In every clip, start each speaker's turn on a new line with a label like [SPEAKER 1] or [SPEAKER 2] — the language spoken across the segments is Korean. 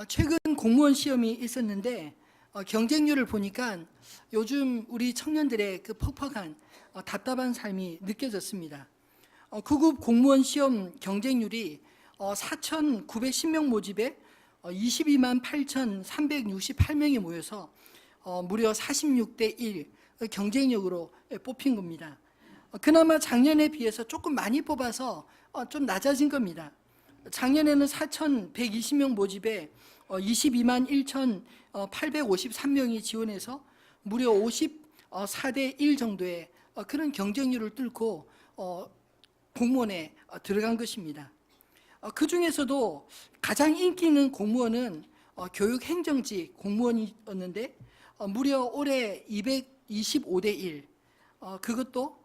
[SPEAKER 1] 최근 공무원 시험이 있었는데 경쟁률을 보니까 요즘 우리 청년들의 그 퍽퍽한 답답한 삶이 느껴졌습니다. 9급 공무원 시험 경쟁률이 4,910명 모집에 22만 8,368명이 모여서 무려 46대 1 경쟁력으로 뽑힌 겁니다. 그나마 작년에 비해서 조금 많이 뽑아서 좀 낮아진 겁니다. 작년에는 4,120명 모집에 22만 1,853명이 지원해서 무려 54대 1 정도의 그런 경쟁률을 뚫고 공무원에 들어간 것입니다. 그 중에서도 가장 인기 있는 공무원은 교육행정직 공무원이었는데 무려 올해 225대 1, 그것도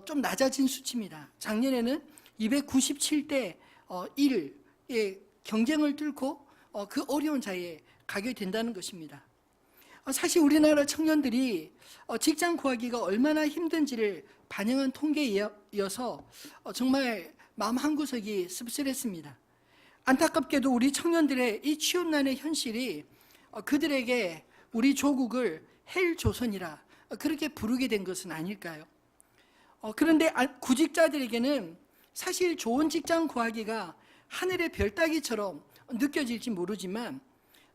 [SPEAKER 1] 좀 낮아진 수치입니다. 작년에는 297대 1의 경쟁을 뚫고 그 어려운 자리에 가게 된다는 것입니다. 사실 우리나라 청년들이 직장 구하기가 얼마나 힘든지를 반영한 통계이어서 정말 마음 한구석이 씁쓸했습니다. 안타깝게도 우리 청년들의 이 취업난의 현실이 그들에게 우리 조국을 헬조선이라 그렇게 부르게 된 것은 아닐까요? 그런데 구직자들에게는 사실 좋은 직장 구하기가 하늘의 별 따기처럼 느껴질지 모르지만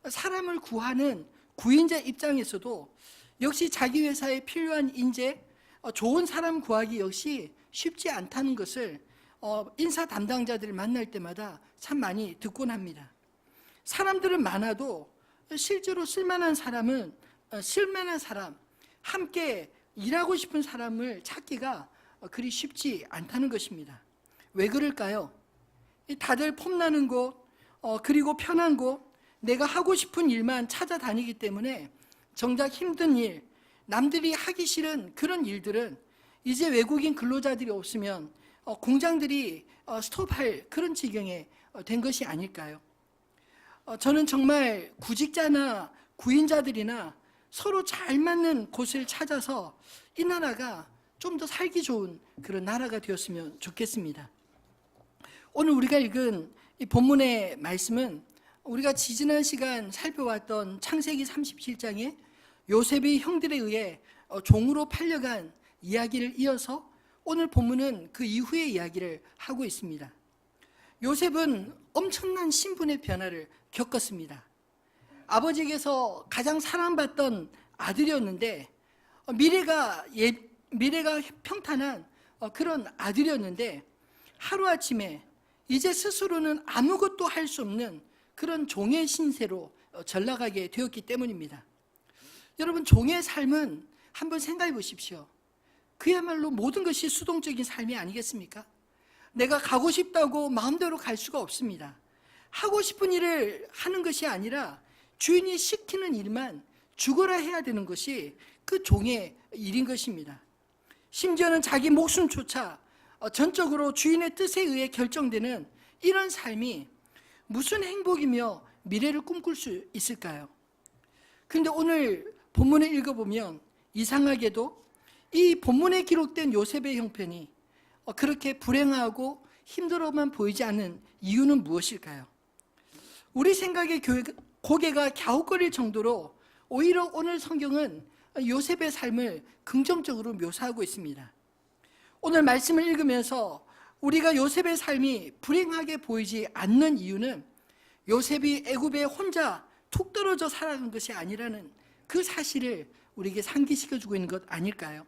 [SPEAKER 1] 사람을 구하는 구인자 입장에서도 역시 자기 회사에 필요한 인재, 좋은 사람 구하기 역시 쉽지 않다는 것을 인사 담당자들을 만날 때마다 참 많이 듣곤 합니다. 사람들은 많아도 실제로 쓸만한 사람, 함께 일하고 싶은 사람을 찾기가 그리 쉽지 않다는 것입니다. 왜 그럴까요? 다들 폼나는 곳, 그리고 편한 곳, 내가 하고 싶은 일만 찾아다니기 때문에 정작 힘든 일, 남들이 하기 싫은 그런 일들은 이제 외국인 근로자들이 없으면 공장들이 스톱할 그런 지경에 된 것이 아닐까요? 저는 정말 구직자나 구인자들이나 서로 잘 맞는 곳을 찾아서 이 나라가 좀 더 살기 좋은 그런 나라가 되었으면 좋겠습니다. 오늘 우리가 읽은 이 본문의 말씀은 우리가 지지난 시간 살펴왔던 창세기 37장에 요셉의 형들에 의해 종으로 팔려간 이야기를 이어서 오늘 본문은 그 이후의 이야기를 하고 있습니다. 요셉은 엄청난 신분의 변화를 겪었습니다. 아버지에게서 가장 사랑받던 아들이었는데 미래가 평탄한 그런 아들이었는데 하루아침에 이제 스스로는 아무것도 할 수 없는 그런 종의 신세로 전락하게 되었기 때문입니다. 여러분, 종의 삶은 한번 생각해 보십시오. 그야말로 모든 것이 수동적인 삶이 아니겠습니까? 내가 가고 싶다고 마음대로 갈 수가 없습니다. 하고 싶은 일을 하는 것이 아니라 주인이 시키는 일만 죽어라 해야 되는 것이 그 종의 일인 것입니다. 심지어는 자기 목숨조차 전적으로 주인의 뜻에 의해 결정되는 이런 삶이 무슨 행복이며 미래를 꿈꿀 수 있을까요? 그런데 오늘 본문을 읽어보면 이상하게도 이 본문에 기록된 요셉의 형편이 그렇게 불행하고 힘들어만 보이지 않는 이유는 무엇일까요? 우리 생각에 고개가 갸웃거릴 정도로 오히려 오늘 성경은 요셉의 삶을 긍정적으로 묘사하고 있습니다. 오늘 말씀을 읽으면서 우리가 요셉의 삶이 불행하게 보이지 않는 이유는 요셉이 애굽에 혼자 툭 떨어져 살아간 것이 아니라는 그 사실을 우리에게 상기시켜주고 있는 것 아닐까요?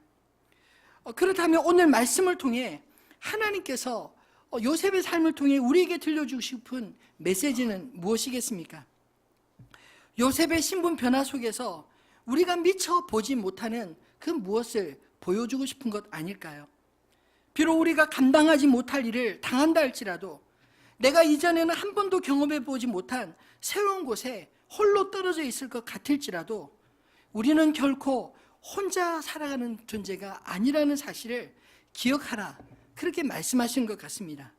[SPEAKER 1] 그렇다면 오늘 말씀을 통해 하나님께서 요셉의 삶을 통해 우리에게 들려주고 싶은 메시지는 무엇이겠습니까? 요셉의 신분 변화 속에서 우리가 미처 보지 못하는 그 무엇을 보여주고 싶은 것 아닐까요? 비록 우리가 감당하지 못할 일을 당한다 할지라도 내가 이전에는 한 번도 경험해 보지 못한 새로운 곳에 홀로 떨어져 있을 것 같을지라도 우리는 결코 혼자 살아가는 존재가 아니라는 사실을 기억하라, 그렇게 말씀하신 것 같습니다.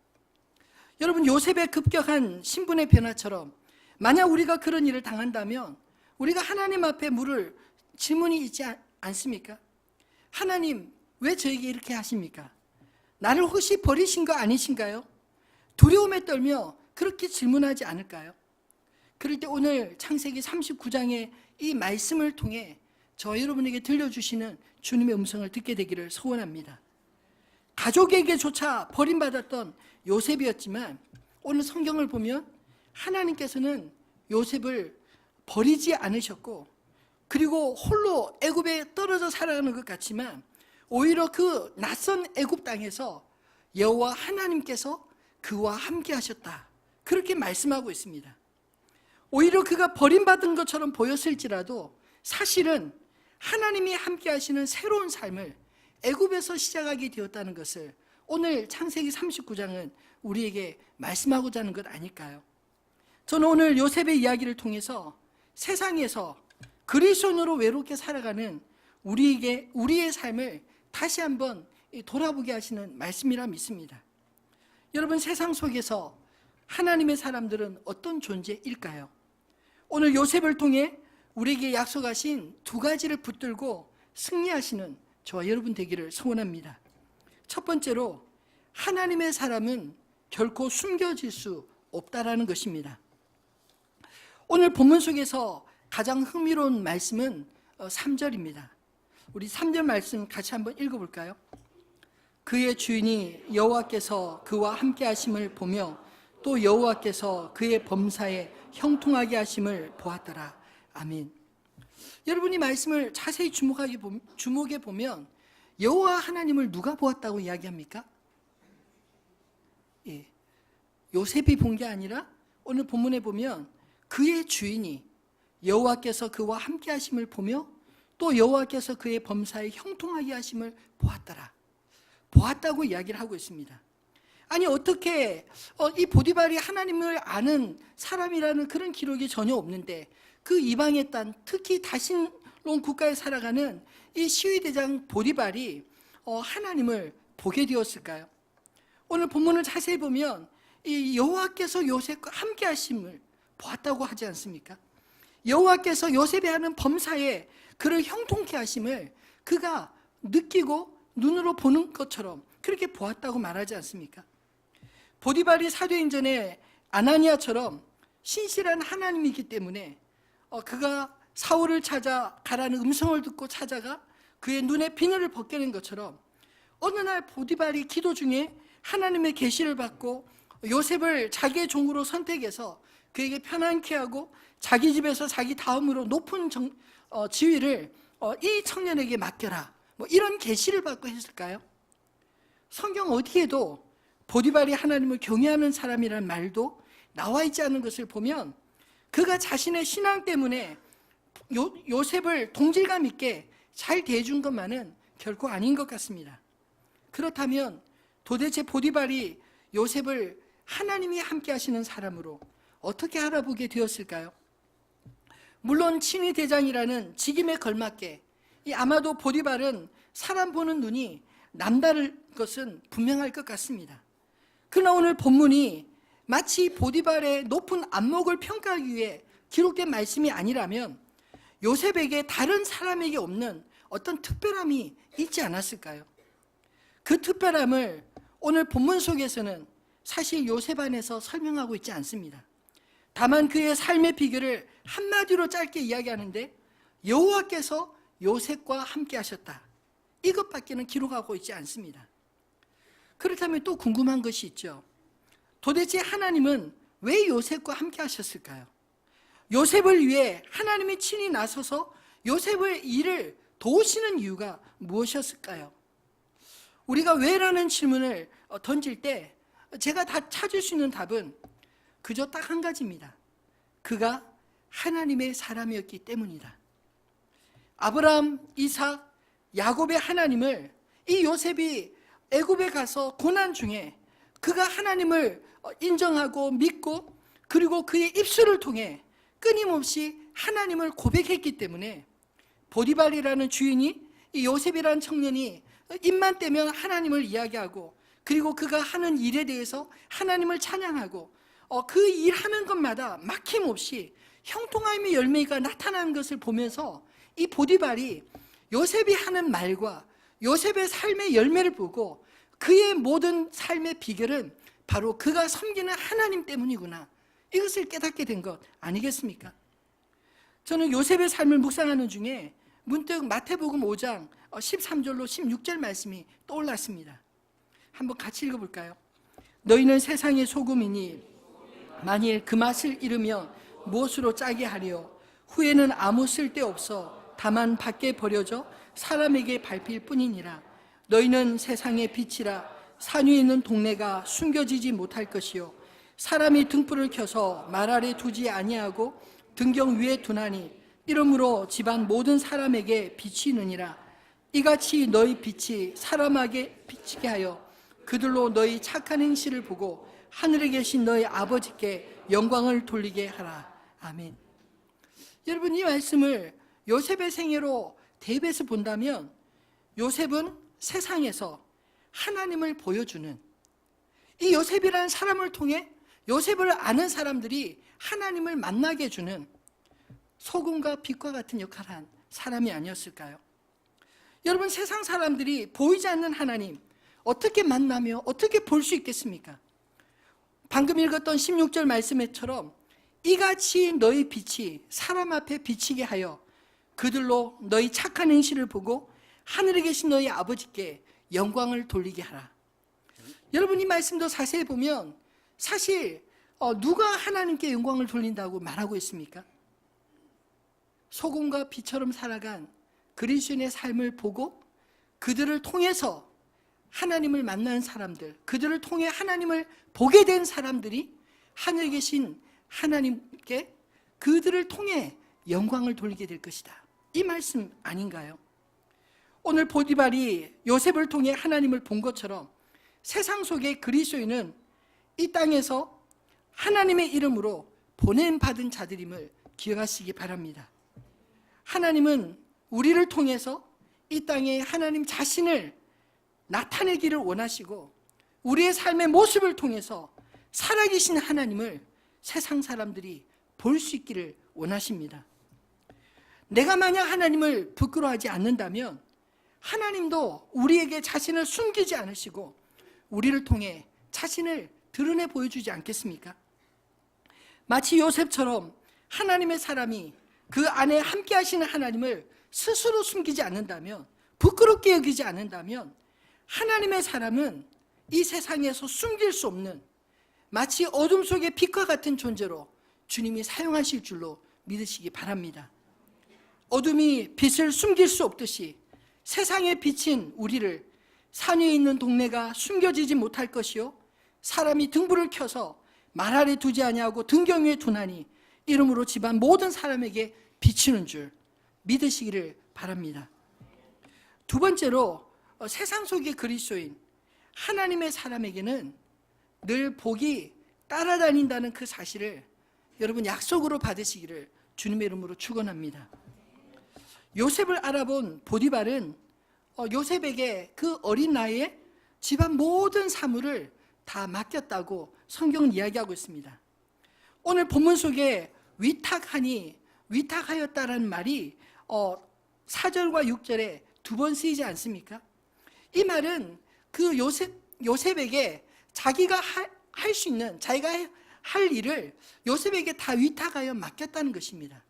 [SPEAKER 1] 여러분, 요셉의 급격한 신분의 변화처럼 만약 우리가 그런 일을 당한다면 우리가 하나님 앞에 물을 질문이 있지 않습니까? 하나님, 왜 저에게 이렇게 하십니까? 나를 혹시 버리신 거 아니신가요? 두려움에 떨며 그렇게 질문하지 않을까요? 그럴 때 오늘 창세기 39장의 이 말씀을 통해 저 여러분에게 들려주시는 주님의 음성을 듣게 되기를 소원합니다. 가족에게조차 버림받았던 요셉이었지만 오늘 성경을 보면 하나님께서는 요셉을 버리지 않으셨고, 그리고 홀로 애굽에 떨어져 살아가는 것 같지만 오히려 그 낯선 애굽 땅에서 여호와 하나님께서 그와 함께 하셨다, 그렇게 말씀하고 있습니다. 오히려 그가 버림받은 것처럼 보였을지라도 사실은 하나님이 함께 하시는 새로운 삶을 애굽에서 시작하게 되었다는 것을 오늘 창세기 39장은 우리에게 말씀하고자 하는 것 아닐까요? 저는 오늘 요셉의 이야기를 통해서 세상에서 그리스도인으로 외롭게 살아가는 우리의 삶을 다시 한번 돌아보게 하시는 말씀이라 믿습니다. 여러분, 세상 속에서 하나님의 사람들은 어떤 존재일까요? 오늘 요셉을 통해 우리에게 약속하신 두 가지를 붙들고 승리하시는 저와 여러분 되기를 소원합니다. 첫 번째로, 하나님의 사람은 결코 숨겨질 수 없다라는 것입니다. 오늘 본문 속에서 가장 흥미로운 말씀은 3절입니다. 우리 3절 말씀 같이 한번 읽어볼까요? 그의 주인이 여호와께서 그와 함께 하심을 보며 또 여호와께서 그의 범사에 형통하게 하심을 보았더라. 아멘. 여러분이 말씀을 자세히 주목해 보면 여호와 하나님을 누가 보았다고 이야기합니까? 예, 요셉이 본 게 아니라 오늘 본문에 보면 그의 주인이 여호와께서 그와 함께 하심을 보며 또 여호와께서 그의 범사에 형통하게 하심을 보았더라. 보았다고 이야기를 하고 있습니다. 아니, 어떻게 이 보디발이 하나님을 아는 사람이라는 그런 기록이 전혀 없는데 그 이방의 땅, 특히 다신론 국가에 살아가는 이 시위대장 보디발이 하나님을 보게 되었을까요? 오늘 본문을 자세히 보면 이 여호와께서 요셉과 함께 하심을 보았다고 하지 않습니까? 여호와께서 요셉이 하는 범사에 그를 형통케 하심을 그가 느끼고 눈으로 보는 것처럼 그렇게 보았다고 말하지 않습니까? 보디발이 사도행전에 아나니아처럼 신실한 하나님이기 때문에 그가 사울을 찾아 가라는 음성을 듣고 찾아가 그의 눈에 비늘을 벗겨낸 것처럼 어느 날 보디발이 기도 중에 하나님의 계시를 받고 요셉을 자기의 종으로 선택해서 그에게 편안케 하고 자기 집에서 자기 다음으로 높은 지위를 이 청년에게 맡겨라, 뭐 이런 계시를 받고 했을까요? 성경 어디에도 보디발이 하나님을 경외하는 사람이라는 말도 나와 있지 않은 것을 보면 그가 자신의 신앙 때문에 요셉을 동질감 있게 잘 대해준 것만은 결코 아닌 것 같습니다. 그렇다면 도대체 보디발이 요셉을 하나님이 함께 하시는 사람으로 어떻게 알아보게 되었을까요? 물론 친위 대장이라는 직임에 걸맞게 아마도 보디발은 사람 보는 눈이 남다를 것은 분명할 것 같습니다. 그러나 오늘 본문이 마치 보디발의 높은 안목을 평가하기 위해 기록된 말씀이 아니라면 요셉에게 다른 사람에게 없는 어떤 특별함이 있지 않았을까요? 그 특별함을 오늘 본문 속에서는 사실 요셉 안에서 설명하고 있지 않습니다. 다만 그의 삶의 비결을 한마디로 짧게 이야기하는데 여호와께서 요셉과 함께 하셨다, 이것밖에는 기록하고 있지 않습니다. 그렇다면 또 궁금한 것이 있죠. 도대체 하나님은 왜 요셉과 함께 하셨을까요? 요셉을 위해 하나님이 친히 나서서 요셉의 일을 도우시는 이유가 무엇이었을까요? 우리가 왜라는 질문을 던질 때 제가 다 찾을 수 있는 답은 그저 딱 한 가지입니다. 그가 하나님의 사람이었기 때문이다. 아브라함, 이삭, 야곱의 하나님을 이 요셉이 애굽에 가서 고난 중에 그가 하나님을 인정하고 믿고 그리고 그의 입술을 통해 끊임없이 하나님을 고백했기 때문에 보디발이라는 주인이 이 요셉이라는 청년이 입만 떼면 하나님을 이야기하고 그리고 그가 하는 일에 대해서 하나님을 찬양하고 그 일하는 것마다 막힘없이 형통함의 열매가 나타나는 것을 보면서 이 보디발이 요셉이 하는 말과 요셉의 삶의 열매를 보고 그의 모든 삶의 비결은 바로 그가 섬기는 하나님 때문이구나, 이것을 깨닫게 된 것 아니겠습니까? 저는 요셉의 삶을 묵상하는 중에 문득 마태복음 5장 13절로 16절 말씀이 떠올랐습니다. 한번 같이 읽어볼까요? 너희는 세상의 소금이니 만일 그 맛을 잃으면 무엇으로 짜게 하리요? 후에는 아무 쓸데없어 다만 밖에 버려져 사람에게 밟힐 뿐이니라. 너희는 세상의 빛이라. 산 위에 있는 동네가 숨겨지지 못할 것이요 사람이 등불을 켜서 말 아래 두지 아니하고 등경 위에 두나니 이러므로 집안 모든 사람에게 비치느니라. 이같이 너희 빛이 사람에게 비치게 하여 그들로 너희 착한 행실을 보고 하늘에 계신 너희 아버지께 영광을 돌리게 하라. 아멘. 여러분, 이 말씀을 요셉의 생애로 대입해서 본다면 요셉은 세상에서 하나님을 보여주는, 이 요셉이라는 사람을 통해 요셉을 아는 사람들이 하나님을 만나게 해주는 소금과 빛과 같은 역할을 한 사람이 아니었을까요? 여러분, 세상 사람들이 보이지 않는 하나님 어떻게 만나며 어떻게 볼 수 있겠습니까? 방금 읽었던 16절 말씀처럼 이같이 너희 빛이 사람 앞에 비치게 하여 그들로 너희 착한 행실을 보고 하늘에 계신 너희 아버지께 영광을 돌리게 하라. 여러분, 이 말씀도 자세히 보면 사실 누가 하나님께 영광을 돌린다고 말하고 있습니까? 소금과 빛처럼 살아간 그리스도인의 삶을 보고 그들을 통해서 하나님을 만난 사람들, 그들을 통해 하나님을 보게 된 사람들이 하늘에 계신 하나님께 그들을 통해 영광을 돌리게 될 것이다. 이 말씀 아닌가요? 오늘 보디발이 요셉을 통해 하나님을 본 것처럼 세상 속의 그리스도인은 이 땅에서 하나님의 이름으로 보냄받은 자들임을 기억하시기 바랍니다. 하나님은 우리를 통해서 이 땅에 하나님 자신을 나타내기를 원하시고 우리의 삶의 모습을 통해서 살아계신 하나님을 세상 사람들이 볼 수 있기를 원하십니다. 내가 만약 하나님을 부끄러워하지 않는다면 하나님도 우리에게 자신을 숨기지 않으시고 우리를 통해 자신을 드러내 보여주지 않겠습니까? 마치 요셉처럼 하나님의 사람이 그 안에 함께 하시는 하나님을 스스로 숨기지 않는다면, 부끄럽게 여기지 않는다면 하나님의 사람은 이 세상에서 숨길 수 없는 마치 어둠 속의 빛과 같은 존재로 주님이 사용하실 줄로 믿으시기 바랍니다. 어둠이 빛을 숨길 수 없듯이 세상에 비친 우리를 산 위에 있는 동네가 숨겨지지 못할 것이요 사람이 등불을 켜서 말 아래 두지 아니하고 등경 위에 두나니 이름으로 집안 모든 사람에게 비치는 줄 믿으시기를 바랍니다. 두 번째로 세상 속의 그리스도인 하나님의 사람에게는 늘 복이 따라다닌다는 그 사실을 여러분 약속으로 받으시기를 주님의 이름으로 축원합니다. 요셉을 알아본 보디발은 요셉에게 그 어린 나이에 집안 모든 사물을 다 맡겼다고 성경은 이야기하고 있습니다. 오늘 본문 속에 위탁하였다라는 말이 4절과 6절에 두 번 쓰이지 않습니까? 이 말은 그 요셉에게 자기가 할 수 있는, 자기가 할 일을 요셉에게 다 위탁하여 맡겼다는 것입니다.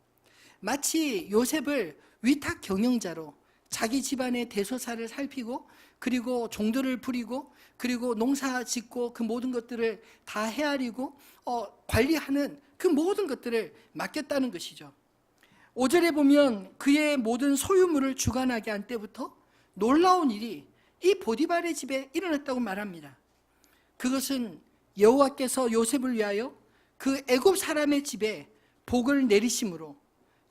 [SPEAKER 1] 마치 요셉을 위탁 경영자로 자기 집안의 대소사를 살피고 그리고 종들을 부리고 그리고 농사 짓고 그 모든 것들을 다 헤아리고 관리하는 그 모든 것들을 맡겼다는 것이죠. 5절에 보면 그의 모든 소유물을 주관하게 한 때부터 놀라운 일이 이 보디발의 집에 일어났다고 말합니다. 그것은 여호와께서 요셉을 위하여 그 애굽 사람의 집에 복을 내리심으로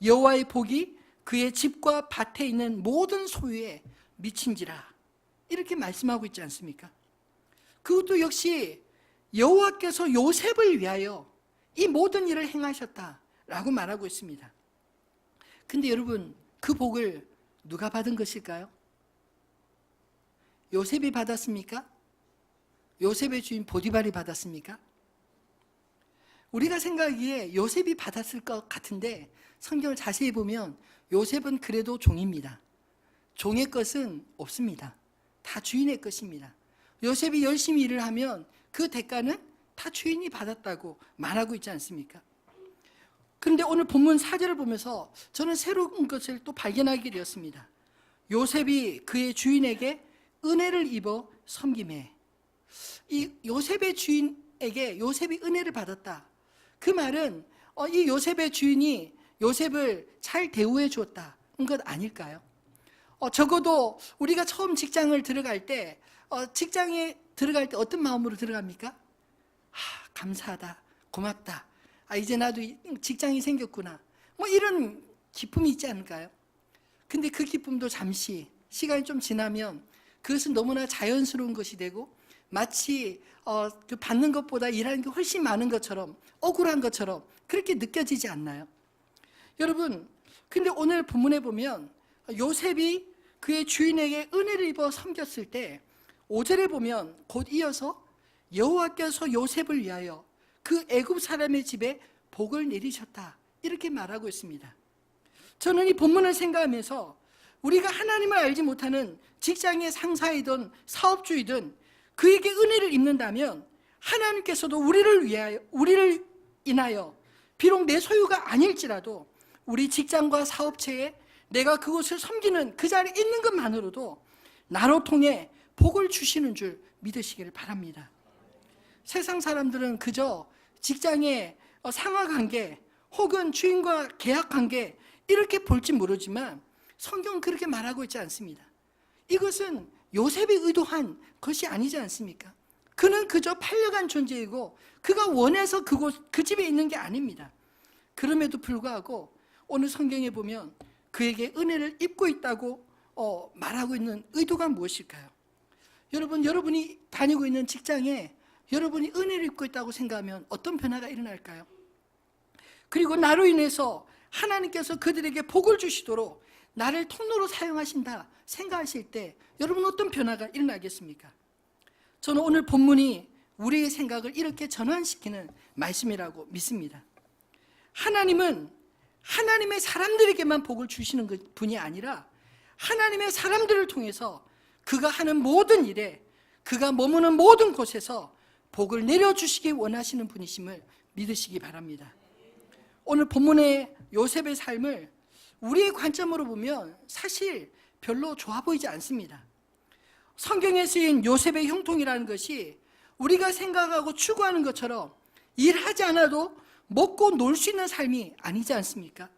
[SPEAKER 1] 여호와의 복이 그의 집과 밭에 있는 모든 소유에 미친지라, 이렇게 말씀하고 있지 않습니까? 그것도 역시 여호와께서 요셉을 위하여 이 모든 일을 행하셨다라고 말하고 있습니다. 근데 여러분, 그 복을 누가 받은 것일까요? 요셉이 받았습니까? 요셉의 주인 보디발이 받았습니까? 우리가 생각하기에 요셉이 받았을 것 같은데 성경을 자세히 보면 요셉은 그래도 종입니다. 종의 것은 없습니다. 다 주인의 것입니다. 요셉이 열심히 일을 하면 그 대가는 다 주인이 받았다고 말하고 있지 않습니까? 그런데 오늘 본문 4절을 보면서 저는 새로운 것을 또 발견하게 되었습니다. 요셉이 그의 주인에게 은혜를 입어 섬김에, 이 요셉의 주인에게 요셉이 은혜를 받았다. 그 말은 이 요셉의 주인이 요셉을 잘 대우해 주었다는 것 아닐까요? 적어도 우리가 처음 직장을 들어갈 때 직장에 들어갈 때 어떤 마음으로 들어갑니까? 감사하다, 고맙다, 이제 나도 직장이 생겼구나, 뭐 이런 기쁨이 있지 않을까요? 근데 그 기쁨도 잠시 시간이 좀 지나면 그것은 너무나 자연스러운 것이 되고 마치 그 받는 것보다 일하는 게 훨씬 많은 것처럼, 억울한 것처럼 그렇게 느껴지지 않나요? 여러분, 근데 오늘 본문에 보면 요셉이 그의 주인에게 은혜를 입어 섬겼을 때 5절에 보면 곧 이어서 여호와께서 요셉을 위하여 그 애굽 사람의 집에 복을 내리셨다, 이렇게 말하고 있습니다. 저는 이 본문을 생각하면서 우리가 하나님을 알지 못하는 직장의 상사이든 사업주이든 그에게 은혜를 입는다면 하나님께서도 우리를 인하여 비록 내 소유가 아닐지라도 우리 직장과 사업체에 내가 그곳을 섬기는 그 자리에 있는 것만으로도 나로 통해 복을 주시는 줄 믿으시기를 바랍니다. 세상 사람들은 그저 직장의 상하관계 혹은 주인과 계약관계 이렇게 볼지 모르지만 성경은 그렇게 말하고 있지 않습니다. 이것은 요셉이 의도한 것이 아니지 않습니까? 그는 그저 팔려간 존재이고 그가 원해서 그 집에 있는 게 아닙니다. 그럼에도 불구하고 오늘 성경에 보면 그에게 은혜를 입고 있다고 말하고 있는 의도가 무엇일까요? 여러분이 다니고 있는 직장에 여러분이 은혜를 입고 있다고 생각하면 어떤 변화가 일어날까요? 그리고 나로 인해서 하나님께서 그들에게 복을 주시도록 나를 통로로 사용하신다 생각하실 때 여러분 어떤 변화가 일어나겠습니까? 저는 오늘 본문이 우리의 생각을 이렇게 전환시키는 말씀이라고 믿습니다. 하나님은 하나님의 사람들에게만 복을 주시는 분이 아니라 하나님의 사람들을 통해서 그가 하는 모든 일에, 그가 머무는 모든 곳에서 복을 내려주시기 원하시는 분이심을 믿으시기 바랍니다. 오늘 본문의 요셉의 삶을 우리의 관점으로 보면 사실 별로 좋아 보이지 않습니다. 성경에 쓰인 요셉의 형통이라는 것이 우리가 생각하고 추구하는 것처럼 일하지 않아도 먹고 놀 수 있는 삶이 아니지 않습니까?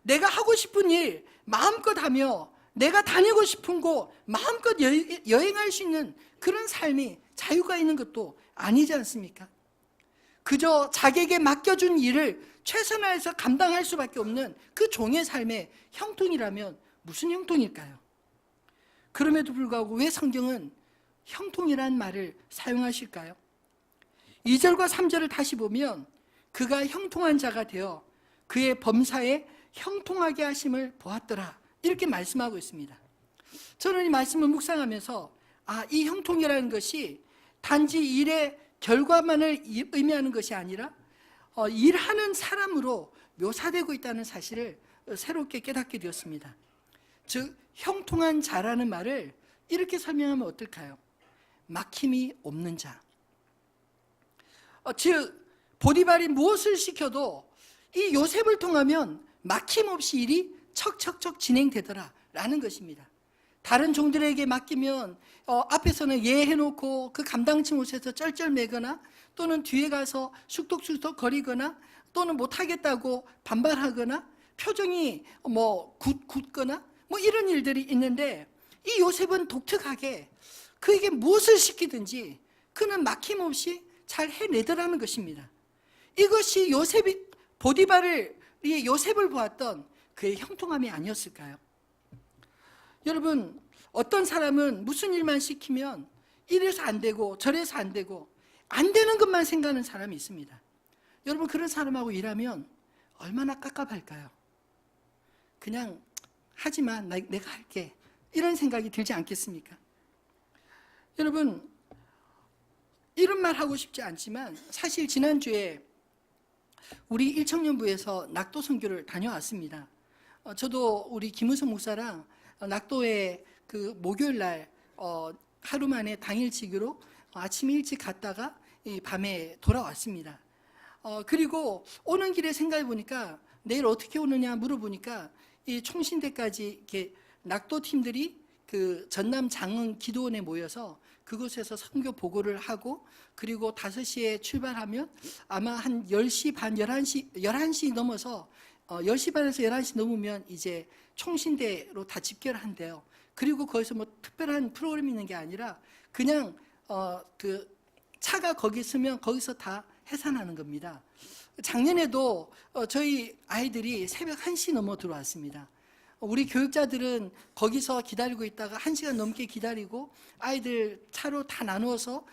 [SPEAKER 1] 내가 하고 싶은 일 마음껏 하며 내가 다니고 싶은 곳 마음껏 여행할 수 있는 그런 삶이 자유가 있는 것도 아니지 않습니까? 그저 자기에게 맡겨준 일을 최선화해서 감당할 수밖에 없는 그 종의 삶의 형통이라면 무슨 형통일까요? 그럼에도 불구하고 왜 성경은 형통이라는 말을 사용하실까요? 2절과 3절을 다시 보면 그가 형통한 자가 되어 그의 범사에 형통하게 하심을 보았더라, 이렇게 말씀하고 있습니다. 저는 이 말씀을 묵상하면서 이 형통이라는 것이 단지 일의 결과만을 의미하는 것이 아니라 일하는 사람으로 묘사되고 있다는 사실을 새롭게 깨닫게 되었습니다. 즉 형통한 자라는 말을 이렇게 설명하면 어떨까요? 막힘이 없는 자. 즉 보디발이 무엇을 시켜도 이 요셉을 통하면 막힘없이 일이 척척척 진행되더라 라는 것입니다. 다른 종들에게 맡기면 앞에서는 예해놓고 그 감당치 못해서 쩔쩔매거나 또는 뒤에 가서 쑥덕쑥덕 거리거나 또는 못하겠다고 반발하거나 표정이 굳거나 이런 일들이 있는데 이 요셉은 독특하게 그에게 무엇을 시키든지 그는 막힘없이 잘 해내더라는 것입니다. 이것이 보디발이 요셉을 보았던 그의 형통함이 아니었을까요? 여러분, 어떤 사람은 무슨 일만 시키면 이래서 안 되고 저래서 안 되고 안 되는 것만 생각하는 사람이 있습니다. 여러분, 그런 사람하고 일하면 얼마나 깝깝할까요? 그냥 하지마, 내가 할게, 이런 생각이 들지 않겠습니까? 여러분, 이런 말 하고 싶지 않지만 사실 지난주에 우리 일청년부에서 낙도 선교를 다녀왔습니다. 저도 우리 김우성 목사랑 낙도에 그 목요일 날 하루 만에 당일치기로 아침 일찍 갔다가 이 밤에 돌아왔습니다. 그리고 오는 길에 생각해 보니까 내일 어떻게 오느냐 물어보니까 이 총신대까지 이렇게 낙도 팀들이 그 전남 장흥 기도원에 모여서 그곳에서 선교 보고를 하고 그리고 5시에 출발하면 아마 한 10시 반, 11시 넘어서 10시 반에서 11시 넘으면 이제 총신대로 다 집결한대요. 그리고 거기서 뭐 특별한 프로그램이 있는 게 아니라 그냥 그 차가 거기 있으면 거기서 다 해산하는 겁니다. 작년에도 저희 아이들이 새벽 1시 넘어 들어왔습니다. 우리 교육자들은 거기서 기다리고 있다가 1시간 넘게 기다리고 아이들 차로 다 나누어서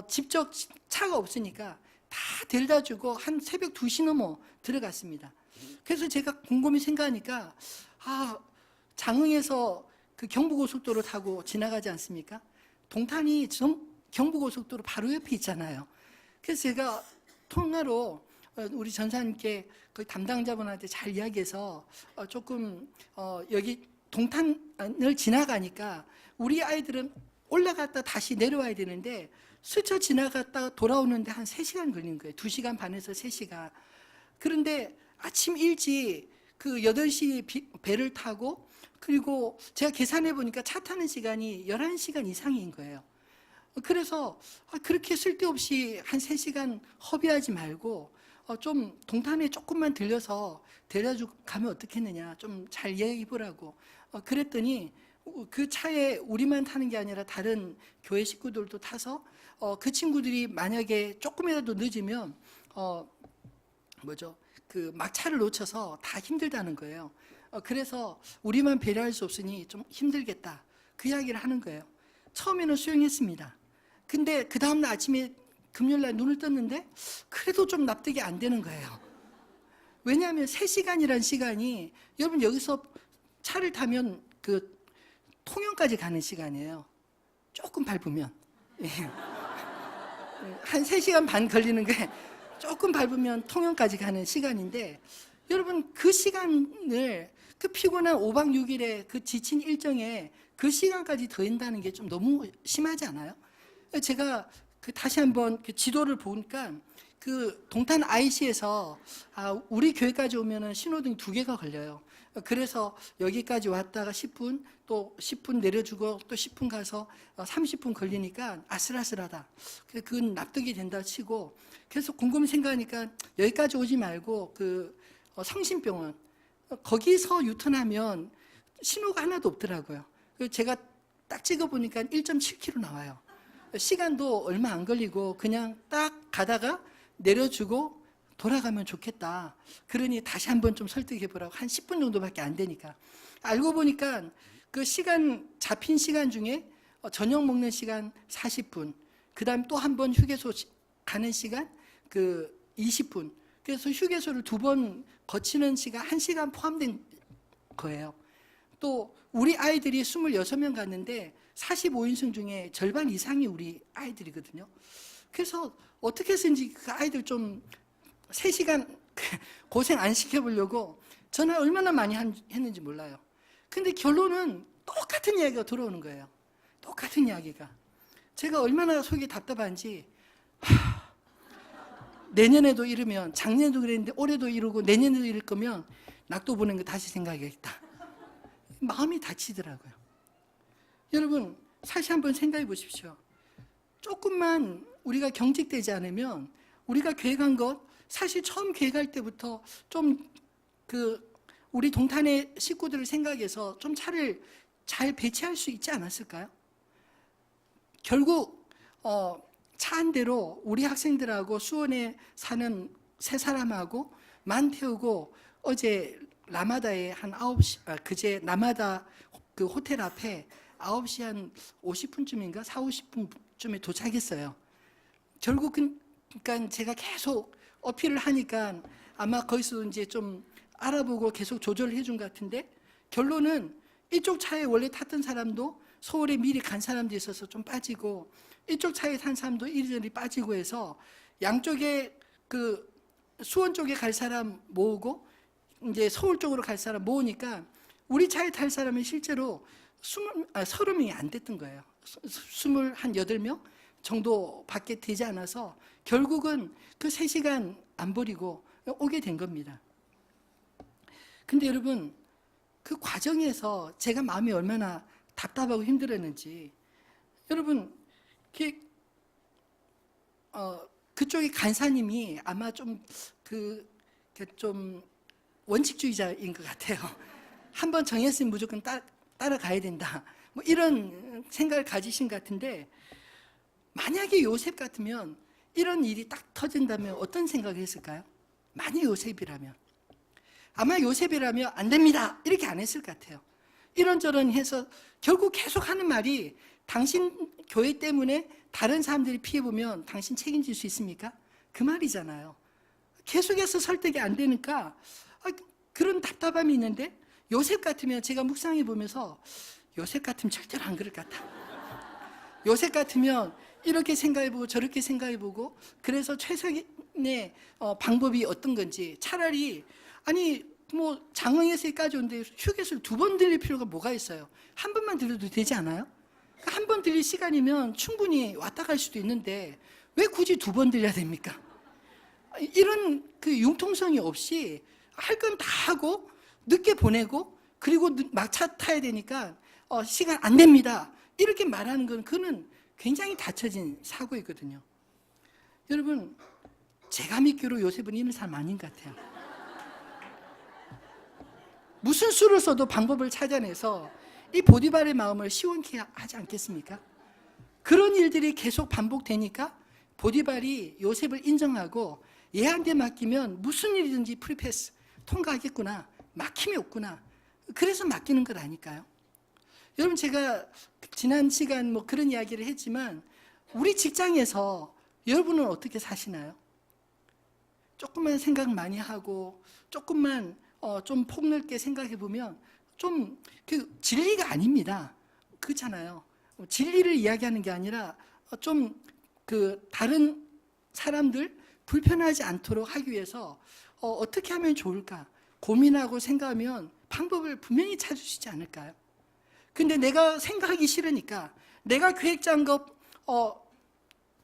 [SPEAKER 1] 직접 차가 없으니까 다 데려다 주고 한 새벽 2시 넘어 들어갔습니다. 그래서 제가 곰곰이 생각하니까 장흥에서 그 경부고속도로 타고 지나가지 않습니까? 동탄이 경부고속도로 바로 옆에 있잖아요. 그래서 제가 통화로 우리 전사님께 그 담당자분한테 잘 이야기해서 조금 여기 동탄을 지나가니까 우리 아이들은 올라갔다 다시 내려와야 되는데 스쳐 지나갔다 돌아오는데 한 3시간 걸린 거예요. 2시간 반에서 3시간. 그런데 아침 일찍 그 8시 배를 타고 그리고 제가 계산해 보니까 차 타는 시간이 11시간 이상인 거예요. 그래서 그렇게 쓸데없이 한 3시간 허비하지 말고 좀 동탄에 조금만 들려서 데려주고 가면 어떻겠느냐 좀 잘 이야기해 보라고 그랬더니 그 차에 우리만 타는 게 아니라 다른 교회 식구들도 타서 그 친구들이 만약에 조금이라도 늦으면 그 막차를 놓쳐서 다 힘들다는 거예요. 그래서 우리만 배려할 수 없으니 좀 힘들겠다 그 이야기를 하는 거예요. 처음에는 수용했습니다. 근데 그 다음날 아침에 금요일날 눈을 떴는데 그래도 좀 납득이 안 되는 거예요. 왜냐하면 3시간이라는 시간이 여러분 여기서 차를 타면 그 통영까지 가는 시간이에요. 조금 밟으면 한 3시간 반 걸리는 게 조금 밟으면 통영까지 가는 시간인데 여러분 그 시간을 그 피곤한 5박 6일의 그 지친 일정에 그 시간까지 더한다는 게 좀 너무 심하지 않아요? 제가 다시 한번 그 지도를 보니까 그 동탄 IC에서 우리 교회까지 오면은 신호등 2개가 걸려요. 그래서 여기까지 왔다가 10분 또 10분 내려주고 또 10분 가서 30분 걸리니까 아슬아슬하다. 그건 납득이 된다 치고 그래서 곰곰이 생각하니까 여기까지 오지 말고 그 성심병원 거기서 유턴하면 신호가 하나도 없더라고요. 제가 딱 찍어보니까 1.7km 나와요. 시간도 얼마 안 걸리고 그냥 딱 가다가 내려주고 돌아가면 좋겠다. 그러니 다시 한번 좀 설득해 보라고. 한 10분 정도밖에 안 되니까. 알고 보니까 그 시간 잡힌 시간 중에 저녁 먹는 시간 40분, 그 다음 또 한 번 휴게소 가는 시간 그 20분. 그래서 휴게소를 2번 거치는 시간 1시간 포함된 거예요. 또 우리 아이들이 26명 갔는데 45인승 중에 절반 이상이 우리 아이들이거든요. 그래서 어떻게 해서인지 그 아이들 좀 3시간 고생 안 시켜보려고 전화 얼마나 많이 했는지 몰라요. 근데 결론은 똑같은 이야기가 들어오는 거예요. 똑같은 이야기가. 제가 얼마나 속이 답답한지 내년에도 이러면 작년에도 그랬는데 올해도 이러고 내년에도 이럴 거면 낙도 보낸 거 다시 생각해야겠다. 마음이 다치더라고요. 여러분 사실 한번 생각해 보십시오. 조금만 우리가 경직되지 않으면 우리가 계획한 것 사실 처음 계획할 때부터 좀 우리 동탄의 식구들을 생각해서 좀 차를 잘 배치할 수 있지 않았을까요? 결국 차 한 대로 우리 학생들하고 수원에 사는 3사람하고 만 태우고 어제 라마다에 한 9시, 그제 라마다 그 호텔 앞에 9시 한 50분쯤인가 4, 50분쯤에 도착했어요. 결국 그러니까 제가 계속 어필을 하니까 아마 거기서 이제 좀 알아보고 계속 조절을 해준 것 같은데 결론은 이쪽 차에 원래 탔던 사람도 서울에 미리 간 사람도 있어서 좀 빠지고 이쪽 차에 탄 사람도 이리저리 빠지고 해서 양쪽에 그 수원 쪽에 갈 사람 모으고 이제 서울 쪽으로 갈 사람 모으니까 우리 차에 탈 사람은 실제로 30명이 안 됐던 거예요. 28명 정도밖에 되지 않아서 결국은 그 3시간 안 버리고 오게 된 겁니다. 근데 여러분, 그 과정에서 제가 마음이 얼마나 답답하고 힘들었는지, 여러분, 그쪽의 간사님이 아마 좀 원칙주의자인 것 같아요. 한번 정했으면 무조건 따라가야 된다, 뭐 이런 생각을 가지신 것 같은데, 만약에 요셉 같으면 이런 일이 딱 터진다면 어떤 생각을 했을까요? 만약 요셉이라면, 아마 요셉이라면 안 됩니다 이렇게 안 했을 것 같아요. 이런저런 해서 결국 계속 하는 말이, 당신 교회 때문에 다른 사람들이 피해보면 당신 책임질 수 있습니까? 그 말이잖아요. 계속해서 설득이 안 되니까 그런 답답함이 있는데, 요셉 같으면, 제가 묵상해 보면서 요셉 같으면 절대로 안 그럴 것 같아. 요셉 같으면 이렇게 생각해보고 저렇게 생각해보고, 그래서 최선의 방법이 어떤 건지, 차라리 아니 뭐 장흥에서까지 오는데 휴게소를 2번 들릴 필요가 뭐가 있어요? 한 번만 들려도 되지 않아요? 한 번 들릴 시간이면 충분히 왔다 갈 수도 있는데 왜 굳이 2번 들려야 됩니까? 이런 그 융통성이 없이 할 건 다 하고 늦게 보내고, 그리고 막차 타야 되니까 시간 안 됩니다 이렇게 말하는 건, 그는 굉장히 닫혀진 사고이거든요. 여러분, 제가 믿기로 요셉은 이런 사람 아닌 것 같아요. 무슨 수를 써도 방법을 찾아내서 이 보디발의 마음을 시원케 하지 않겠습니까? 그런 일들이 계속 반복되니까 보디발이 요셉을 인정하고, 얘한테 맡기면 무슨 일이든지 프리패스 통과하겠구나, 막힘이 없구나, 그래서 맡기는 것 아닐까요? 여러분, 제가 지난 시간 뭐 그런 이야기를 했지만, 우리 직장에서 여러분은 어떻게 사시나요? 조금만 생각 많이 하고 조금만 좀 폭넓게 생각해 보면 좀 그 진리가 아닙니다. 그렇잖아요. 진리를 이야기하는 게 아니라 좀 그 다른 사람들 불편하지 않도록 하기 위해서 어떻게 하면 좋을까 고민하고 생각하면 방법을 분명히 찾을 수 있지 않을까요? 근데 내가 생각하기 싫으니까, 내가 계획 짠 거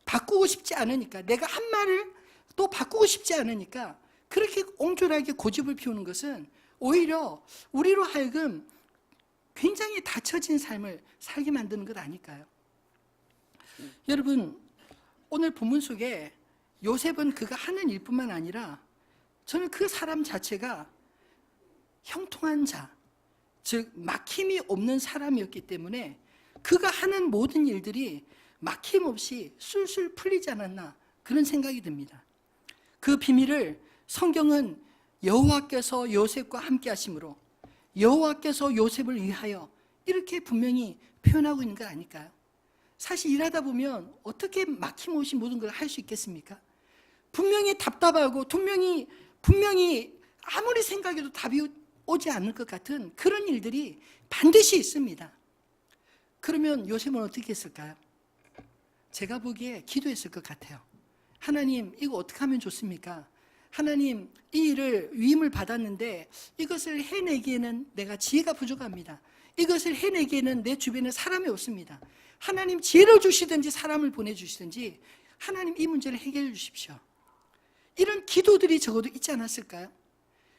[SPEAKER 1] 바꾸고 싶지 않으니까, 내가 한 말을 또 바꾸고 싶지 않으니까 그렇게 옹졸하게 고집을 피우는 것은 오히려 우리로 하여금 굉장히 닫혀진 삶을 살게 만드는 것 아닐까요? 여러분, 오늘 본문 속에 요셉은 그가 하는 일뿐만 아니라, 저는 그 사람 자체가 형통한 자, 즉 막힘이 없는 사람이었기 때문에 그가 하는 모든 일들이 막힘없이 술술 풀리지 않았나, 그런 생각이 듭니다. 그 비밀을 성경은 여호와께서 요셉과 함께 하심으로, 여호와께서 요셉을 위하여, 이렇게 분명히 표현하고 있는 것 아닐까요? 사실 일하다 보면 어떻게 막힘없이 모든 걸 할 수 있겠습니까? 분명히 답답하고 분명히 아무리 생각해도 답이 오지 않을 것 같은 그런 일들이 반드시 있습니다. 그러면 요셉은 어떻게 했을까요? 제가 보기에 기도했을 것 같아요. 하나님, 이거 어떻게 하면 좋습니까? 하나님, 이 일을 위임을 받았는데 이것을 해내기에는 내가 지혜가 부족합니다. 이것을 해내기에는 내 주변에 사람이 없습니다. 하나님, 지혜를 주시든지 사람을 보내주시든지 하나님, 이 문제를 해결해 주십시오. 이런 기도들이 적어도 있지 않았을까요?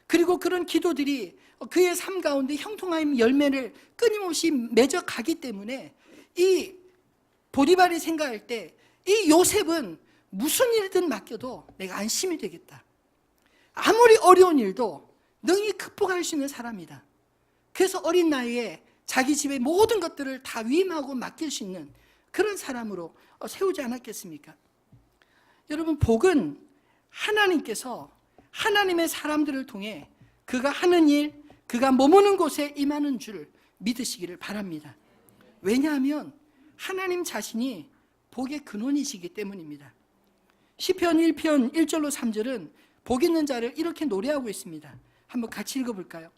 [SPEAKER 1] 그리고 그런 기도들이 그의 삶 가운데 형통함 열매를 끊임없이 맺어가기 때문에, 이 보디발이 생각할 때 이 요셉은 무슨 일든 맡겨도 내가 안심이 되겠다, 아무리 어려운 일도 능히 극복할 수 있는 사람이다. 그래서 어린 나이에 자기 집의 모든 것들을 다 위임하고 맡길 수 있는 그런 사람으로 세우지 않았겠습니까? 여러분, 복은 하나님께서 하나님의 사람들을 통해 그가 하는 일, 그가 머무는 곳에 임하는 줄 믿으시기를 바랍니다. 왜냐하면 하나님 자신이 복의 근원이시기 때문입니다. 시편 1편 1절로 3절은 복 있는 자를 이렇게 노래하고 있습니다. 한번 같이 읽어볼까요?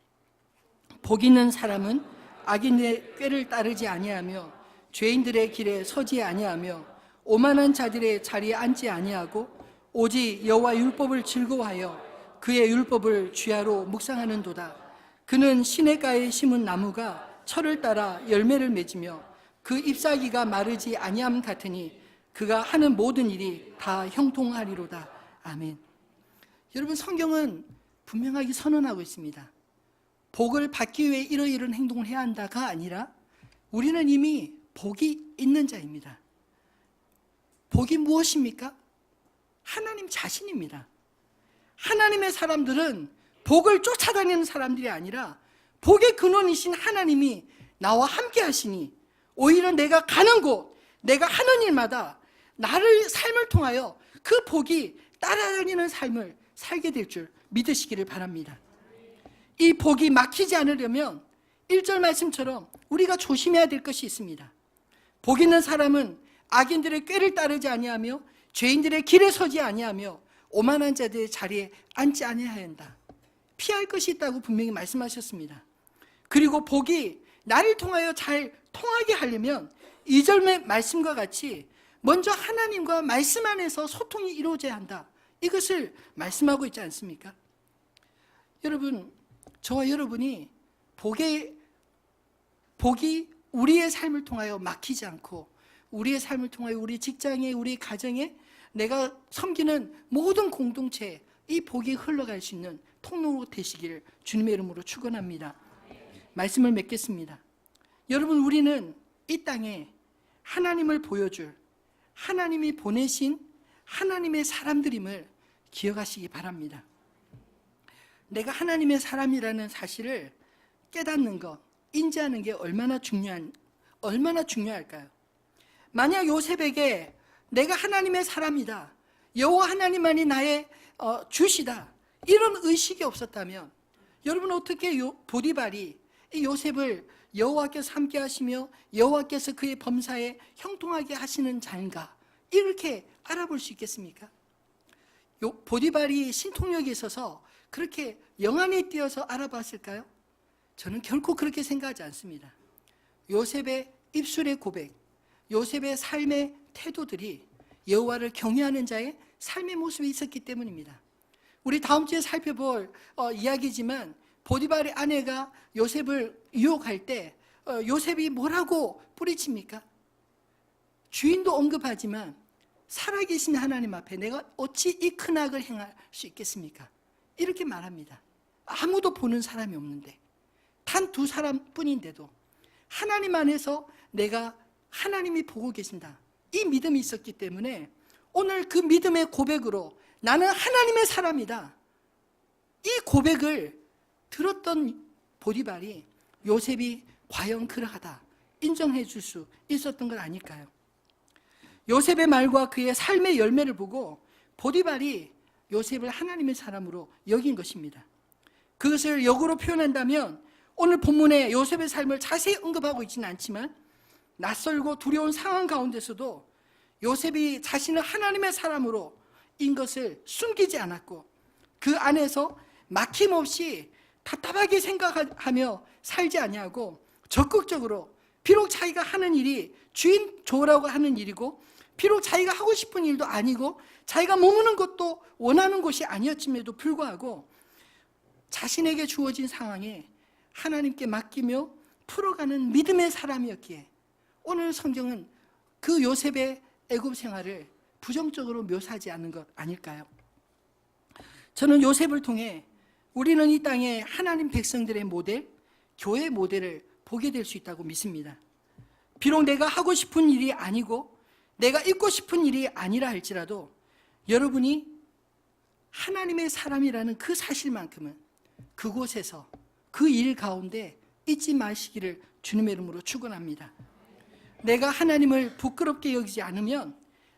[SPEAKER 1] 복 있는 사람은 악인의 꾀를 따르지 아니하며 죄인들의 길에 서지 아니하며 오만한 자들의 자리에 앉지 아니하고 오직 여호와 율법을 즐거워하여 그의 율법을 주야로 묵상하는도다. 그는 시냇가에 심은 나무가 철을 따라 열매를 맺으며 그 잎사귀가 마르지 아니함 같으니 그가 하는 모든 일이 다 형통하리로다. 아멘. 여러분, 성경은 분명하게 선언하고 있습니다. 복을 받기 위해 이러이러한 행동을 해야 한다가 아니라 우리는 이미 복이 있는 자입니다. 복이 무엇입니까? 하나님 자신입니다. 하나님의 사람들은 복을 쫓아다니는 사람들이 아니라 복의 근원이신 하나님이 나와 함께 하시니 오히려 내가 가는 곳, 내가 하는 일마다 나를 삶을 통하여 그 복이 따라다니는 삶을 살게 될 줄 믿으시기를 바랍니다. 이 복이 막히지 않으려면 1절 말씀처럼 우리가 조심해야 될 것이 있습니다. 복 있는 사람은 악인들의 꾀를 따르지 아니하며 죄인들의 길에 서지 아니하며 오만한 자들의 자리에 앉지 아니해야 한다. 피할 것이 있다고 분명히 말씀하셨습니다. 그리고 복이 나를 통하여 잘 통하게 하려면 2절 말씀과 같이 먼저 하나님과 말씀 안에서 소통이 이루어져야 한다. 이것을 말씀하고 있지 않습니까? 여러분, 저와 여러분이 복이 우리의 삶을 통하여 막히지 않고 우리의 삶을 통하여 우리 직장에, 우리 가정에, 내가 섬기는 모든 공동체에 이 복이 흘러갈 수 있는 통로로 되시기를 주님의 이름으로 축원합니다. 말씀을 맺겠습니다. 여러분, 우리는 이 땅에 하나님을 보여줄, 하나님이 보내신 하나님의 사람들임을 기억하시기 바랍니다. 내가 하나님의 사람이라는 사실을 깨닫는 것, 인지하는 게 얼마나 중요할까요? 만약 요셉에게 내가 하나님의 사람이다, 여호와 하나님만이 나의 주시다, 이런 의식이 없었다면 여러분, 어떻게 보디발이 이 요셉을 여호와께서 함께 하시며 여호와께서 그의 범사에 형통하게 하시는 자인가, 이렇게 알아볼 수 있겠습니까? 보디발이 신통력이 있어서 그렇게 영안에 띄어서 알아봤을까요? 저는 결코 그렇게 생각하지 않습니다. 요셉의 입술의 고백, 요셉의 삶의 태도들이 여호와를 경외하는 자의 삶의 모습이 있었기 때문입니다. 우리 다음 주에 살펴볼 이야기지만 보디발의 아내가 요셉을 유혹할 때 요셉이 뭐라고 뿌리칩니까? 주인도 언급하지만 살아계신 하나님 앞에 내가 어찌 이 큰 악을 행할 수 있겠습니까? 이렇게 말합니다. 아무도 보는 사람이 없는데, 단 2사람뿐인데도 하나님 안에서 내가 하나님이 보고 계신다, 이 믿음이 있었기 때문에 오늘 그 믿음의 고백으로 나는 하나님의 사람이다, 이 고백을 들었던 보디발이 요셉이 과연 그러하다 인정해 줄 수 있었던 건 아닐까요? 요셉의 말과 그의 삶의 열매를 보고 보디발이 요셉을 하나님의 사람으로 여긴 것입니다. 그것을 역으로 표현한다면 오늘 본문에 요셉의 삶을 자세히 언급하고 있지는 않지만 낯설고 두려운 상황 가운데서도 요셉이 자신을 하나님의 사람으로 인 것을 숨기지 않았고 그 안에서 막힘없이 답답하게 생각하며 살지 아니하고 적극적으로, 비록 자기가 하는 일이 주인 좋으라고 하는 일이고 비록 자기가 하고 싶은 일도 아니고 자기가 머무는 것도 원하는 곳이 아니었음에도 불구하고 자신에게 주어진 상황에 하나님께 맡기며 풀어가는 믿음의 사람이었기에 오늘 성경은 그 요셉의 애굽 생활을 부정적으로 묘사하지 않는 것 아닐까요? 저는 요셉을 통해 우리는 이 땅에 하나님 백성들의 모델, 교회 모델을 보게 될 수 있다고 믿습니다. 비록 내가 하고 싶은 일이 아니고 내가 있고 싶은 일이 아니라 할지라도 여러분이 하나님의 사람이라는 그 사실만큼은 그곳에서 그 일 가운데 잊지 마시기를 주님의 이름으로 축원합니다. 내가 하나님을 부끄럽게 여기지 않으면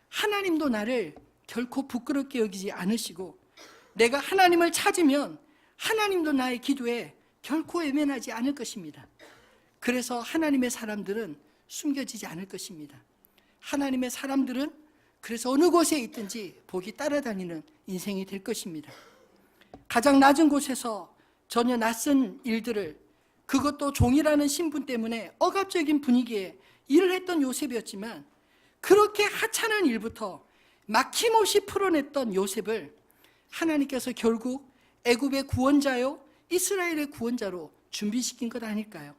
[SPEAKER 1] 하나님도 나를 결코 부끄럽게 여기지 않으시고, 내가 하나님을 찾으면 하나님도 나의 기도에 결코 외면하지 않을 것입니다. 그래서 하나님의 사람들은 숨겨지지 않을 것입니다. 하나님의 사람들은 그래서 어느 곳에 있든지 복이 따라다니는 인생이 될 것입니다. 가장 낮은 곳에서 전혀 낯선 일들을, 그것도 종이라는 신분 때문에 억압적인 분위기에 일을 했던 요셉이었지만 그렇게 하찮은 일부터 막힘없이 풀어냈던 요셉을 하나님께서 결국 애굽의 구원자요 이스라엘의 구원자로 준비시킨 것 아닐까요?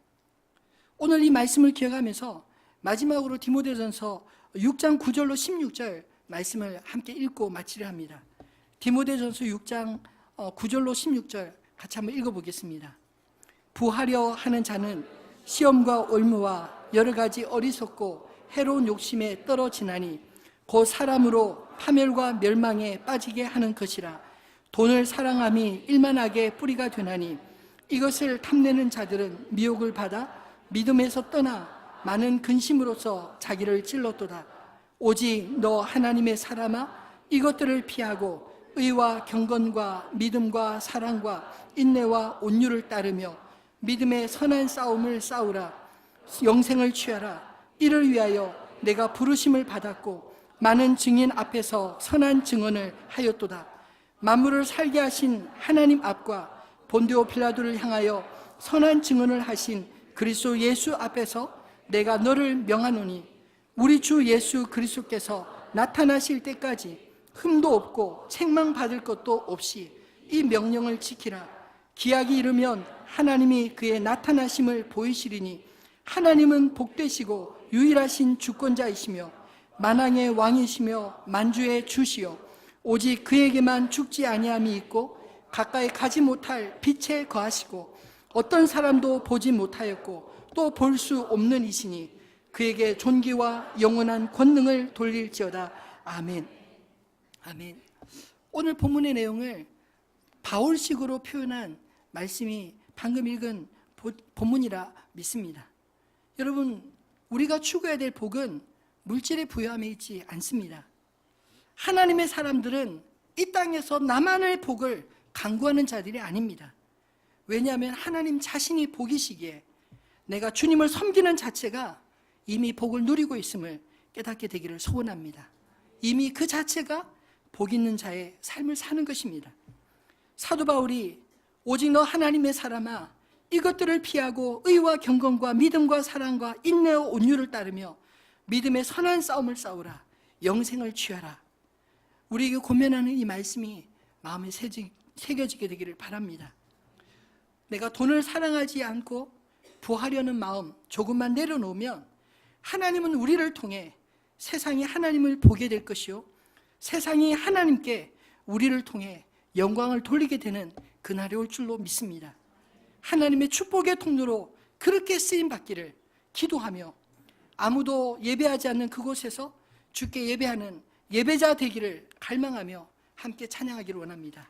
[SPEAKER 1] 오늘 이 말씀을 기억하면서 마지막으로 디모데전서 6장 9절로 16절 말씀을 함께 읽고 마치려 합니다. 디모데전서 6장 9절로 16절 같이 한번 읽어보겠습니다. 부하려 하는 자는 시험과 올무와 여러 가지 어리석고 해로운 욕심에 떨어지나니 곧 사람으로 파멸과 멸망에 빠지게 하는 것이라. 돈을 사랑함이 일만하게 뿌리가 되나니 이것을 탐내는 자들은 미혹을 받아 믿음에서 떠나 많은 근심으로써 자기를 찔렀도다. 오직 너 하나님의 사람아, 이것들을 피하고 의와 경건과 믿음과 사랑과 인내와 온유를 따르며 믿음의 선한 싸움을 싸우라. 영생을 취하라. 이를 위하여 내가 부르심을 받았고 많은 증인 앞에서 선한 증언을 하였도다. 만물을 살게 하신 하나님 앞과 본디오 빌라도를 향하여 선한 증언을 하신 그리스도 예수 앞에서 내가 너를 명하노니 우리 주 예수 그리스도께서 나타나실 때까지 흠도 없고 책망받을 것도 없이 이 명령을 지키라. 기약이 이르면 하나님이 그의 나타나심을 보이시리니 하나님은 복되시고 유일하신 주권자이시며 만왕의 왕이시며 만주의 주시요 오직 그에게만 죽지 아니함이 있고 가까이 가지 못할 빛에 거하시고 어떤 사람도 보지 못하였고 또 볼 수 없는 이시니 그에게 존귀와 영원한 권능을 돌릴지어다. 아멘. 아멘. 오늘 본문의 내용을 바울식으로 표현한 말씀이 방금 읽은 본문이라 믿습니다. 여러분, 우리가 추구해야 될 복은 물질의 부여함에 있지 않습니다. 하나님의 사람들은 이 땅에서 나만의 복을 강구하는 자들이 아닙니다. 왜냐하면 하나님 자신이 복이시기에 내가 주님을 섬기는 자체가 이미 복을 누리고 있음을 깨닫게 되기를 소원합니다. 이미 그 자체가 복 있는 자의 삶을 사는 것입니다. 사도 바울이 오직 너 하나님의 사람아, 이것들을 피하고 의와 경건과 믿음과 사랑과 인내와 온유를 따르며 믿음의 선한 싸움을 싸우라. 영생을 취하라. 우리에게 권면하는 이 말씀이 마음에 새겨지게 되기를 바랍니다. 내가 돈을 사랑하지 않고 부하려는 마음 조금만 내려놓으면 하나님은 우리를 통해 세상이 하나님을 보게 될 것이요 세상이 하나님께 우리를 통해 영광을 돌리게 되는 그날이 올 줄로 믿습니다. 하나님의 축복의 통로로 그렇게 쓰임받기를 기도하며 아무도 예배하지 않는 그곳에서 주께 예배하는 예배자 되기를 갈망하며 함께 찬양하기를 원합니다.